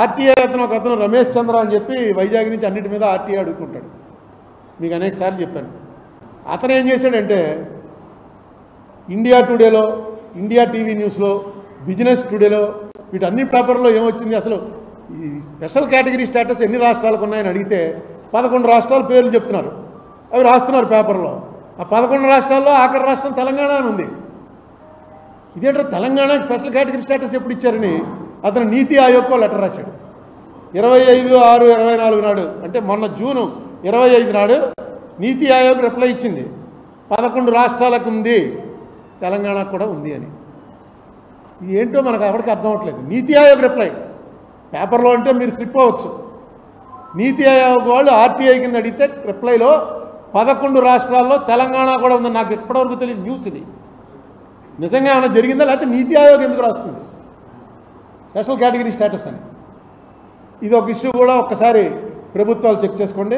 RTI అతను రమేష్ చంద్ర అని చెప్పి వైజాగ్ నుంచి అన్నిటి మీద ఆర్టీఐ అడుగుతుంటాడు. మీకు అనేక సార్లు చెప్పాను. అతను ఏం చేశాడంటే ఇండియా టుడేలో, ఇండియా టీవీ న్యూస్లో, బిజినెస్ టుడేలో, వీటన్ని పేపర్లో ఏమొచ్చింది, అసలు ఈ స్పెషల్ కేటగిరీ స్టేటస్ ఎన్ని రాష్ట్రాలకు ఉన్నాయని అడిగితే 11 రాష్ట్రాల పేర్లు చెప్తున్నారు. అవి రాస్తున్నారు పేపర్లో. ఆ 11 రాష్ట్రాల్లో ఆఖరి రాష్ట్రం తెలంగాణ అని ఉంది. ఇదేంటో తెలంగాణకి స్పెషల్ కేటగిరీ స్టేటస్ ఎప్పుడు ఇచ్చారని అతను నీతి ఆయోగ్కో లెటర్ రాశాడు. 25/6/24 నాడు, అంటే మొన్న జూన్ 25 నాడు నీతి ఆయోగ్ రిప్లై ఇచ్చింది. 11 రాష్ట్రాలకు ఉంది, తెలంగాణకు కూడా ఉంది అని. ఇది ఏంటో మనకు ఎవరికి అర్థం అవ్వట్లేదు. నీతి ఆయోగ్ రిప్లై పేపర్లో అంటే మీరు స్లిప్ అవ్వచ్చు. నీతి ఆయోగ్ వాళ్ళు ఆర్టీఐ కింద అడిగితే రిప్లైలో 11 రాష్ట్రాల్లో తెలంగాణ కూడా ఉంది. నాకు ఎప్పటివరకు తెలియదు న్యూస్ ఇది. నిజంగా ఏమైనా జరిగిందా, లేకపోతే నీతి ఆయోగ్ ఎందుకు రాస్తుంది స్పెషల్ కేటగిరీ స్టేటస్ అని? ఇది ఒక ఇష్యూ కూడా ఒక్కసారి ప్రభుత్వాలు చెక్ చేసుకోండి.